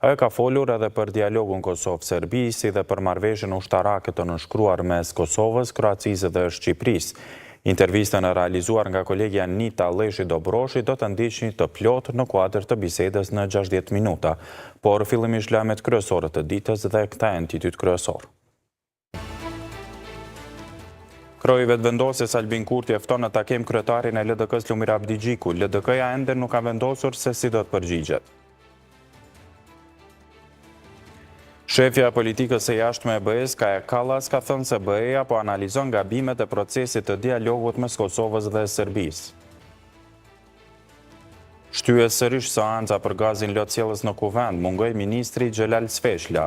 Ajo ka folur edhe për dialogun Kosovë-Serbi, si dhe për marrëveshjen ushtarake të nënshkruar mes Kosovës, Kroacisë dhe Shqipërisë. Intervistën e realizuar nga kolegja Nita Leshi Dobroshi do të ndiqni të plot në kuadër të bisedës në 60 minuta, por fillimisht lajmet kryesore të ditës dhe këta janë titujt kryesor. Kroi vetëvendosjes Albin Kurti e fton në takim kryetarin e LDK-s Lumir Abdigjiku. LDK-ja ende nuk ka vendosur se si do të përgjigjet. Shefja e politikës së jashtme e BE-s, Kaja Kallas, ka thënë se BE-ja po analizon gabimet e procesit të dialogut mes Kosovës dhe Serbisë. Shtyhet sërish seanca për gazin lotësjellës në Kuvend, mungoi ministri Xhelal Sfeshla.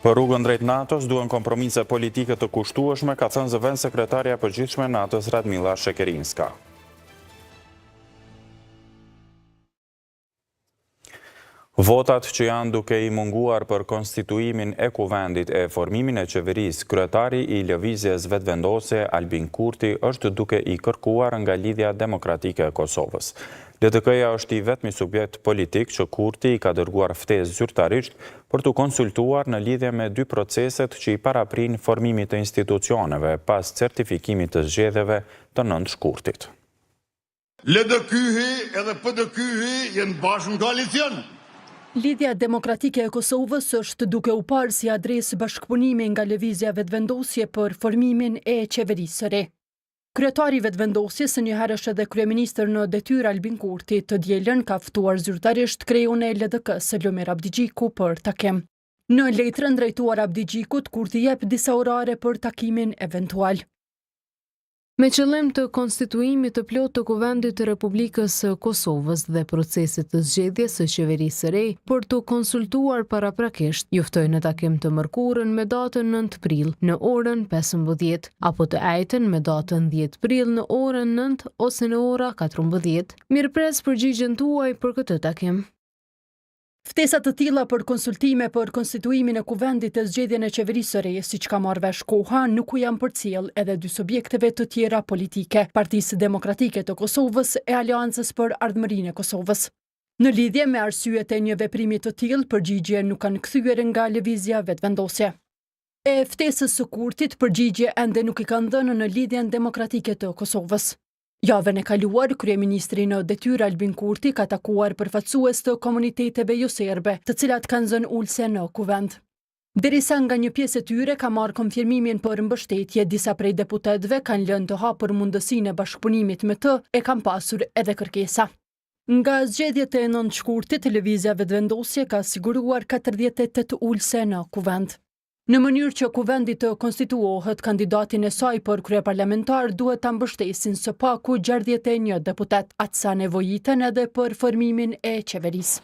Për rrugën drejt NATO-s duhen kompromise politike të kushtueshme, ka thënë zëvendës sekretarja e përgjithshme e NATO-s Radmila Shekerinska. Votat që janë duke i munguar për konstituimin e Kuvendit e formimin e qeverisë, kryetari i lëvizjes vetëvendosje Albin Kurti është duke i kërkuar nga Lidhja Demokratike e Kosovës. LDK-ja është i vetmi subjekt politik që Kurti i ka dërguar ftesë zyrtarisht për të konsultuar në lidhje me dy proceset që i paraprin formimit të institucioneve pas certifikimit të zgjedhjeve të 9 shkurtit. LDK-hi edhe PDK-hi janë bashkë në koalicion. Lidhja Demokratike e Kosovës është duke u parë si adresë bashkëpunimi nga lëvizja vetëvendosje për formimin e qeverisë së re. Kryetari vetëvendosjes, njëherë është edhe kryeministër në detyrë Albin Kurti, të dielën ka ftuar zyrtarisht kreun e LDK-s Lumir Abdigjiku për takim. Në letrën drejtuar Abdigjikut, Kurti jep disa orare për takimin eventual. Me qëllim të konstituimit të plot të Kuvendit të Republikës së Kosovës dhe procesit të zgjedhjes së qeverisë së re për të konsultuar paraprakisht, ju ftoi në takim të mërkurën me datën 9 prill në orën 15 apo të njëjtën me datën 10 prill në orën 9 ose në ora 14. Mirëpres përgjigjen tuaj për këtë takim. Ftesa të tilla për konsultime për konstituimin e Kuvendit të zgjedhjen e qeverisë së re, siç ka marrë vesh koha, nuk u janë përcjell edhe dy subjekteve të tjera politike, Partisë Demokratike të Kosovës e Aleancës për Ardhmërinë e Kosovës. Në lidhje me arsyet e një veprimi të tillë, përgjigje nuk kanë kthyer nga lëvizja vetëvendosje. E ftesës së Kurtit, përgjigje ende nuk i kanë dhënë në Lidhjen Demokratike të Kosovës. Javën e kaluar, kryeministri në detyrë Albin Kurti ka takuar përfaqësues të komuniteteve jo serbe, të cilat kanë zënë ulse në Kuvend. Derisa nga një pjesë e tyre ka marrë konfirmimin për mbështetje, disa prej deputetëve kanë lënë të hapur mundësinë e bashkëpunimit me të e kanë pasur edhe kërkesa. Nga zgjedhjet e 9 shkurtit, lëvizja vetëvendosje ka siguruar 48 ulse në Kuvend. Në mënyrë që Kuvendi të konstituohet, kandidatin e saj për kryeparlamentar duhet ta mbështesin së paku 61 deputet, atësa nevojiten edhe për formimin e qeverisë.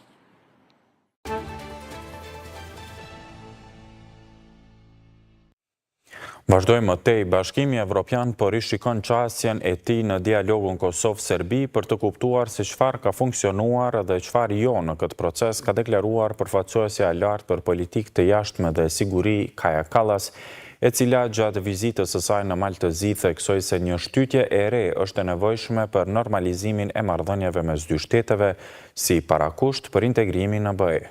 Vazhdojmë më tej, Bashkimi Evropian po rishikon çastjen e tij në dialogun Kosovë-Serbi për të kuptuar se çfarë ka funksionuar dhe çfarë jo në këtë proces, ka deklaruar përfaqësuesja e lartë për politikë të jashtme dhe siguri Kaja Kallas, e cila gjatë vizitës së saj në Maltëzi theksoi se një shtytje e re është e nevojshme për normalizimin e marrëdhënieve mes dy shteteve si parakusht për integrimin në BE.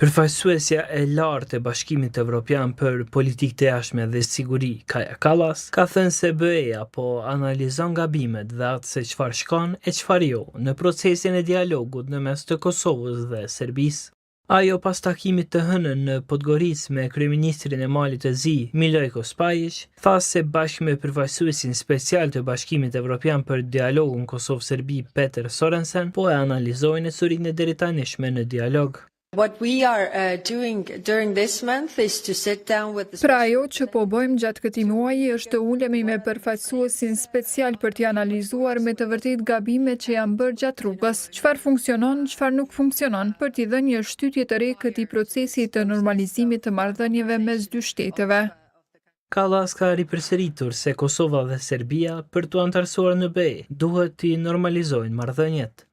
Përfaqësuesja e lartë e Bashkimit Evropian për politikë të jashtme dhe siguri, Kaja Kallas, ka thënë se BE-ja po analizon gabimet dhe atë se çfarë shkon e çfarë jo në procesin e dialogut në mes të Kosovës dhe Serbisë. Ajo pas takimit të hënën në Podgoricë me kryeministrin e Malit të Zi, Milojko Spajić, tha se bashkë me përfaqësuesin special të Bashkimit Evropian për dialogun Kosovë-Serbi, Peter Sorensen, po e analizojnë surinë e deritanishme në dialog. What we are doing during this month is to sit down with the... Pra ajo që po bëjmë gjatë këtij muaji është të ulemi me përfaqësuesin special për t'i analizuar me të vërtet gabimet që janë bërë gjatë rrugës, çfarë funksionon, çfarë nuk funksionon, për t'i dhënë një shtytje të re këtij procesi të normalizimit të marrëdhënieve mes dy shteteve. Kallas ka ripërsëritur se Kosova dhe Serbia për t'u antarësuar në BE duhet t'i normalizojnë marrëdhëniet.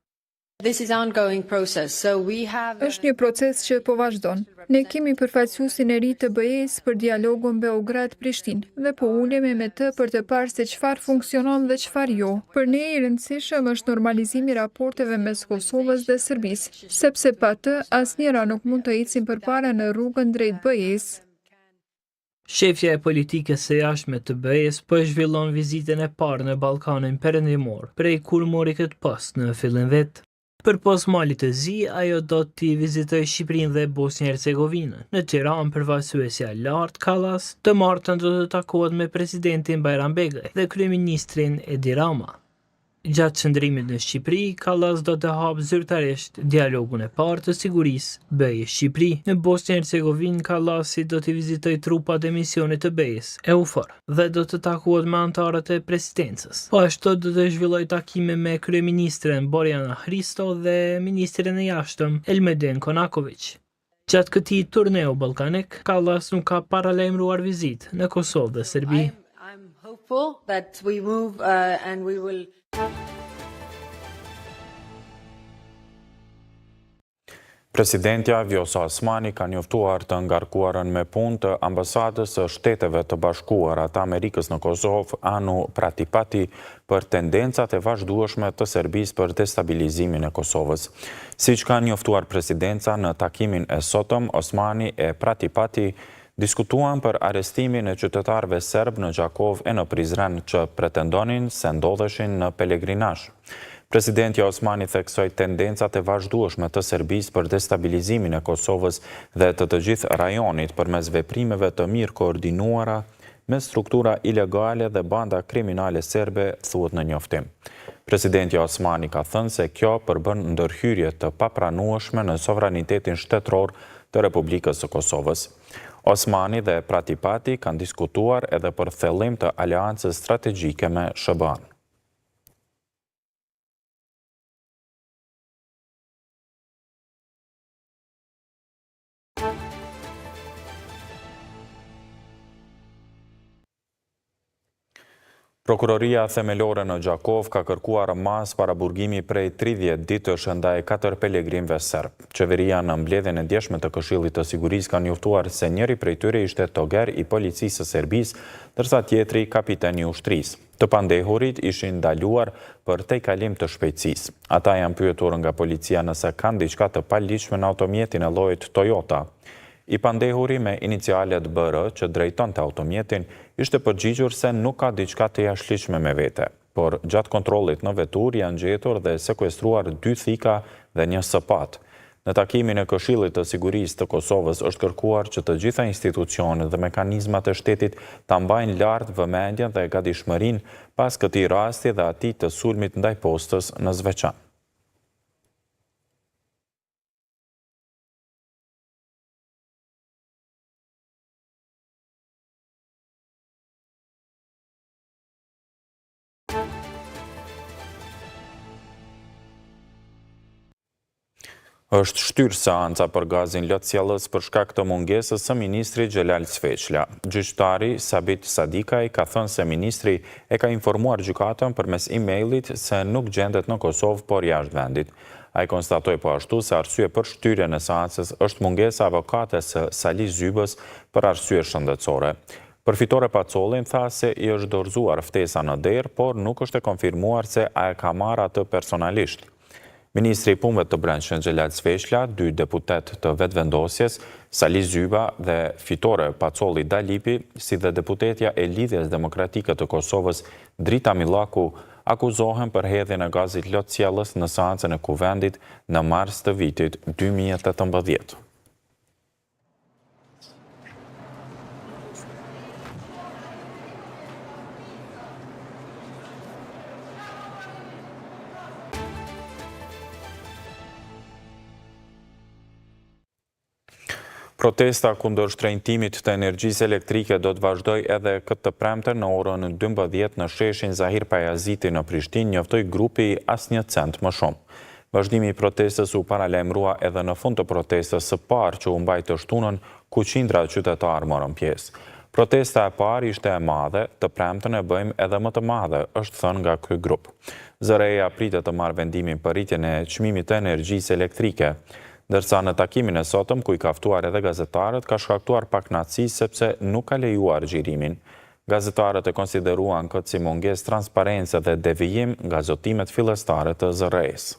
This is an ongoing process, so we have... Është një proces që po vazhdon. Ne kemi përfaqësuesin e ri të BE-s për dialogun Beograd-Prishtinë dhe po ulemi me të për të parë se çfarë funksionon dhe çfarë jo. Për ne i rëndësishëm është normalizimi i raporteve mes Kosovës dhe Serbisë, sepse pa të asnjëra nuk mund të ecim përpara në rrugën drejt BE-s. Shefja e politikës së jashtme të BE-s po e zhvillon vizitën e parë në Ballkanin Perëndimor, prej kur mori këtë post në fillim vit. Për pos malit të zi, ajo do t'i vizitoj Shqipërinë dhe Bosnjë-Hercegovinën. Në Tiranë, përfaqësuesja Lart Kallas të martën do të takohet me presidentin Bajram Begaj dhe kryeministrin Edi Rama. Gjatë qëndrimit në Shqipëri, Kallas do të hapë zyrtarisht dialogun e parë të sigurisë BE-Shqipëri. Në Bosnjë-Hercegovinë, Kallasi do të vizitoj trupat e misionit të BE-s, EUFOR, dhe do të takohet me anëtarët e presidencës. Po ashtu do të zhvilloj takime me kryeministren Borjana Hristo dhe ministrin e jashtëm Elmedin Konaković. Gjatë këtij turneu ballkanik, Kallas nuk ka paralajmëruar vizitë në Kosovë dhe Serbi. I'm hopeful that we move and we will... Presidentja Vjosa Osmani ka njoftuar të ngarkuarën me punë të ambasadës së Shteteve të Bashkuara të Amerikës në Kosovë, Anu Pratipati, për tendencat e vazhdueshme të Serbisë për destabilizimin e Kosovës. Siç ka njoftuar presidenca në takimin e sotëm, Osmani e Pratipati diskutuan për arestimin e qytetarëve serb në Gjakov e në Prizren që pretendonin se ndodheshin në pelegrinazh. Presidentja Osmani theksoi tendencat e vazhdueshme të Serbisë për destabilizimin e Kosovës dhe të gjithë rajonit përmes veprimeve të mirë koordinuara me struktura ilegale dhe banda kriminale serbe, thuhet në njoftim. Presidentja Osmani ka thënë se kjo përbën ndërhyrje të papranueshme në sovranitetin shtetëror të Republikës së Kosovës. Osmani dhe Pratipati kanë diskutuar edhe për thellim të aleancës strategjike me SHBA-n. Prokuroria themelore në Gjakov ka kërkuar mas paraburgimi prej 30 ditësh ndaj 4 pelegrinëve serb. Qeveria në mbledhjen e djeshme të Këshillit të Sigurisë ka njoftuar se njëri prej tyre ishte toger i policisë së Serbisë, ndërsa tjetri kapiten i ushtrisë. Të pandehurit ishin ndaluar për tejkalim të shpejtësisë. Ata janë pyetur nga policia nëse kanë diçka të paligjshme në automjetin e llojit Toyota. I pandehuri me inicialet BR që drejton të automjetin ishte përgjigjur se nuk ka diçka të jashtëligjshme me vete, por gjatë kontrollit në vetur janë gjetur dhe sekuestruar 2 thika dhe një sapat. Në takimin e Këshillit të Sigurisë të Kosovës është kërkuar që të gjitha institucionet dhe mekanizmat e shtetit ta mbajnë lart vëmendjen dhe gatishmërinë pas këtij rasti dhe atij të sulmit ndaj postës në Zveçan. Është shtyrë seanca për gazin lotësjellës për shkak të mungesës së ministri Xhelal Sveçla. Gjyqtari Sabit Sadikaj ka thënë se ministri e ka informuar gjykatën përmes emailit se nuk gjendet në Kosovë por jashtë vendit. Ai konstatoi po ashtu se arsye për shtyrjen e seancës është mungesa avokates së Sali Zybës për arsye shëndetësore. Përfitore Pacollin tha se i është dorëzuar ftesa në derë, por nuk është e konfirmuar se a e ka marrë atë personalisht. Ministri i Punëve të Brendshme Xhelal Sveçla, 2 deputet të vetëvendosjes, Sali Zyba dhe Fitore Pacolli Dalipi, si dhe deputetja e Lidhjes Demokratike të Kosovës, Drita Millaku, akuzohen për hedhjen e gazit lotësjellës në seancën e kuvendit në mars të vitit 2018. Protesta kundër shtrenjtimit të energjisë elektrike do të vazhdoj edhe këtë të premten në orën 12 në sheshin Zahir Pajaziti në Prishtinë, njoftoi grupi asnjë cent më shumë. Vazhdimi i protestës u paralajmërua edhe në fund të protestës së parë që u mbajtë shtunën, ku qindra qytetarë morën pjesë. Protesta e parë ishte e madhe, të premtën e bëjmë edhe më të madhe, është thënë nga ky grup. ZRE-ja pritet të marrë vendimin për rritjen e çmimit të energjisë elektrike, ndërsa në takimin e sotëm, ku i ka ftuar edhe gazetarët, ka shkaktuar pak natësi sepse nuk ka lejuar xhirimin. Gazetarët e konsideruan këtë si mungesë transparence dhe devijim nga zotimet fillestare të ZRE-s.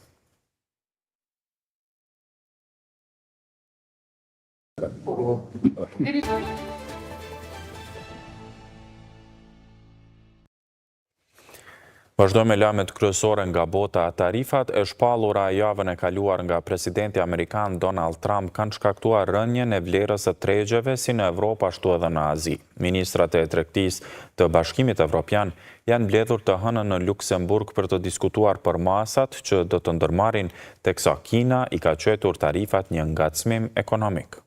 Vazhdojmë me lajmet kryesore nga bota. Tarifat e shpallura javën e kaluar nga presidenti amerikan Donald Trump kanë shkaktuar rënjen e vlerës së tregjeve si në Evropë ashtu edhe në Azi. Ministrat e tregtisë të Bashkimit Evropian janë mbledhur të hënën në Luksemburg për të diskutuar për masat që do të ndërmarrin, teksa Kina i ka quajtur tarifat një ngacmim ekonomik.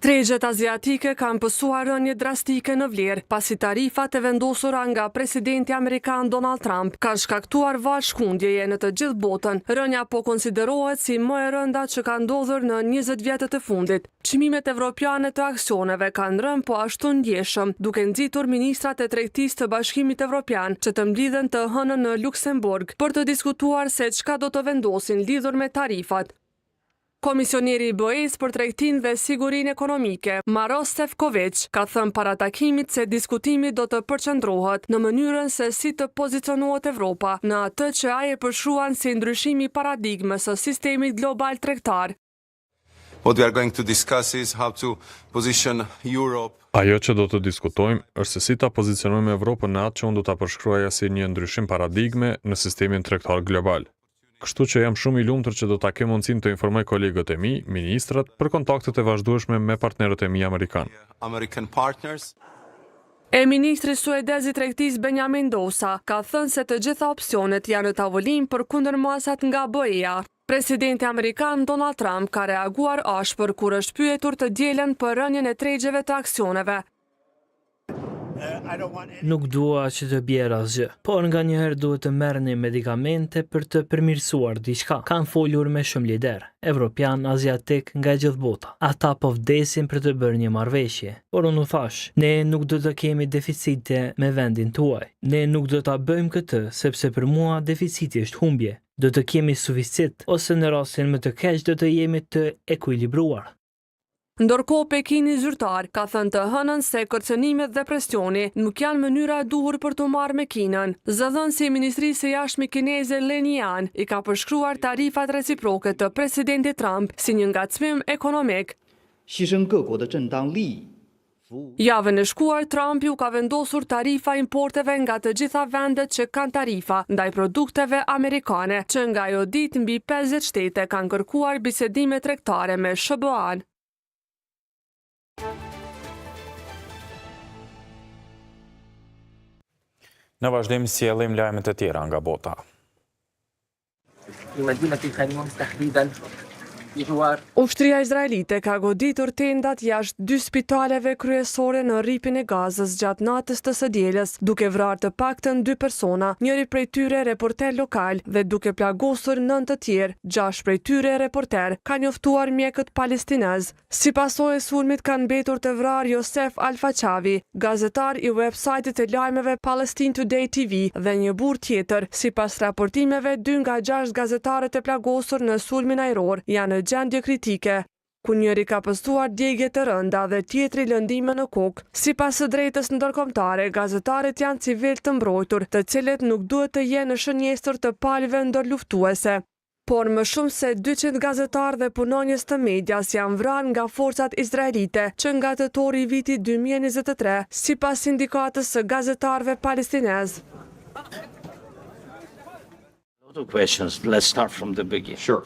Tregjet aziatike kanë pësuar rënje drastike në vlerë, pasi tarifat e vendosura nga presidenti amerikan Donald Trump kanë shkaktuar vallshkundjeje në të gjithë botën. Rënja po konsiderohet si më e rënda që ka ndodhur në 20 vjetët e fundit. Çmimet evropiane të aksioneve kanë rënë po ashtu ndjeshëm, duke nxitur ministrat e tregtisë të Bashkimit Evropian që të mblidhen të hënën në Luksemburg për të diskutuar se çka do të vendosin lidhur me tarifat. Komisioneri i BE-s për tregtinë dhe sigurinë ekonomike, Maroš Šefčovič, ka thënë para takimit se diskutimi do të përqendrohet në mënyrën se si të pozicionohet Evropa në atë që ai e përshkruan si ndryshimi i paradigmës së sistemit global tregtar. What we are going to discuss is how to position Europe. Ajo që do të diskutojmë është se si ta pozicionojmë Evropën në atë që unë do ta përshkruaja si një ndryshim paradigme në sistemin tregtar global. Kështu që jam shumë i lumtur që do ta kem mundësinë të informoj kolegët e mi, ministrat, për kontaktet e vazhdueshme me partnerët e mi amerikanë. Ministri suedez i tregtisë Benjamin Dosa ka thënë se të gjitha opsionet janë në tavolinë për kundërmasat nga BE-ja. Presidenti amerikan Donald Trump ka reaguar ashpër kur është pyetur të dielën për rënjen e tregjeve të aksioneve. Nuk dua që të bjerë asgjë, por nga njëherë duhet të merrni medikamente për të përmirësuar diçka. Kanë folur me shumë lider, evropian, aziatik, nga gjithë bota. Ata po vdesin për të bërë një marrëveshje. Por unë u thash, ne nuk do të kemi deficite me vendin tuaj. Ne nuk do ta bëjmë këtë, sepse për mua deficiti është humbje. Do të kemi suficit, ose në rastin më të keq do të jemi të ekuilibruar. Ndërkohë Pekini zyrtar ka thënë të hënën se kërcënimet dhe presioni nuk janë mënyra e duhur për të marrë me Kinën. Zëdhënësi i Ministrisë së Jashtme kineze Lin Jian i ka përshkruar tarifat reciproke të presidentit Trump si një ngacmim ekonomik. Javën e shkuar, Trump u ka vendosur tarifa importeve nga të gjitha vendet që kanë tarifa ndaj produkteve amerikane, që nga ajo ditë mbi 50 shtete kanë kërkuar bisedime tregtare me SBA-n. Në vazhdim sjellim lajmet e tjera nga bota. Ushtria izraelite ka goditur tendat jashtë 2 spitaleve kryesore në rripin e Gazës gjatë natës të së dielës, duke vrarë të paktën 2 persona, njëri prej tyre reporter lokal dhe duke plagosur 9 të tjerë, 6 prej tyre reporter, ka njoftuar mjekët palestinez. Si pasojë e sulmit kanë mbetur të vrarë Josef Al-Fachavi, gazetar i websajtit të lajmeve Palestine Today TV dhe një burr tjetër. Sipas raportimeve, 2 nga 6 gazetarët e plagosur në sulmin ajror janë gjendje kritike, ku njëri ka pëstuar djegje të rënda dhe tjetri lëndime në kokë. Sipas së drejtës ndërkombëtare, gazetarët janë civil të mbrojtur, të cilët nuk duhet të jenë në shënjestër të palëve ndërluftuese. Por më shumë se 200 gazetarë dhe punonjës të medias janë vrarë nga forcat izraelite që nga tetori i vitit 2023, sipas sindikatës së gazetarëve palestinez.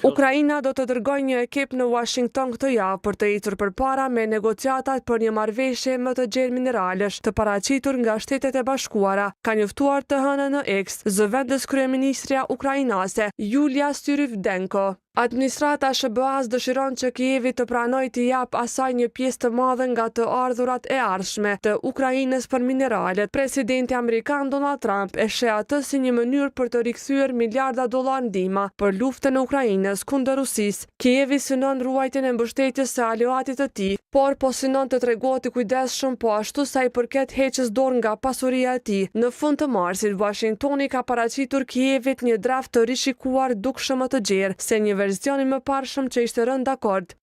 Ukraina do të dërgojë një ekip në Washington këtë javë për të ecur përpara me negociatat për një marrëveshje më të gjerë mineralesh të paraqitur nga Shtetet e Bashkuara, ka njoftuar të hënën në X zëvendës kryeministrja ukrainase Yulia Styryvdenko. Administrata SBA-s dëshiron që Kijevi të pranojë të jap asaj një pjesë të madhe nga të ardhurat e ardhshme të Ukrainës për mineralet. Presidenti amerikan Donald Trump e sheh atë si një mënyrë për të rikthyer miliarda dollar ndihma për luftën e Ukrainës kundër Rusisë. Kijevi synon ruajtjen e mbështetjes së aleatit të tij, por po synon të tregohet i kujdesshëm po ashtu sa i përket heqjes dorë nga pasuria e tij. Në fund të marsit, Washingtoni ka paraqitur Kijevit një draft të rishikuar dukshëm më të gjerë se një verzioni më parshëm që ishte rënë dakord.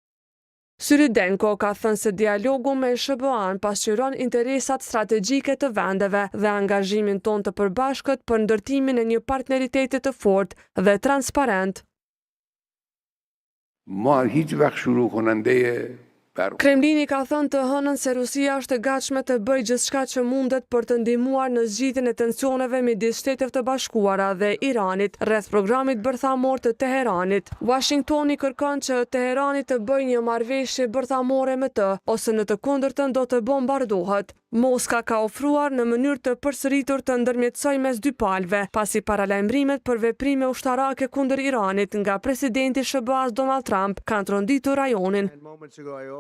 Syridenko ka thënë se dialogu me SBA-n pasqyron interesat strategjike të vendeve dhe angazhimin ton të përbashkët për ndërtimin e një partneriteti të fortë dhe transparent. Kremlini ka thënë të hënën se Rusia është e gatshme të bëjë gjithçka që mundet për të ndihmuar në zgjidhjen e tensioneve midis Shteteve të Bashkuara dhe Iranit rreth programit bërthamor të Teheranit. Washingtoni kërkon që Teherani të bëjë një marrëveshje bërthamore me të, ose në të kundërtën do të bombardohet. Moska ka ofruar në mënyrë të përsëritur të ndërmjetësojë mes dy palëve, pasi paralajmërimet për veprime ushtarake kundër Iranit nga presidenti SBA-s Donald Trump kanë tronditur rajonin.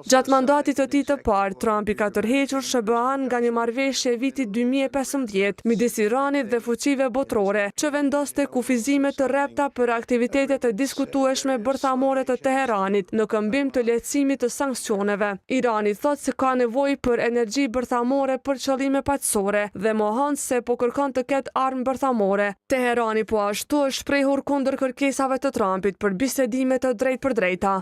Gjatë mandatit të tij të parë, Trump i ka tërhequr SBA-n nga një marrëveshje e vitit 2015 midis Iranit dhe fuqive botërore, që vendoste kufizime të rrepta për aktivitete të diskutueshme bërthamore të Teheranit në këmbim të lehtësimit të sanksioneve. Irani thotë se ka nevojë për energji bërthamore për qëllime paqësore dhe mohon se po kërkon të ketë armë bërthamore. Teherani po ashtu është shprehur kundër kërkesave të Trumpit për bisedime të drejtpërdrejta.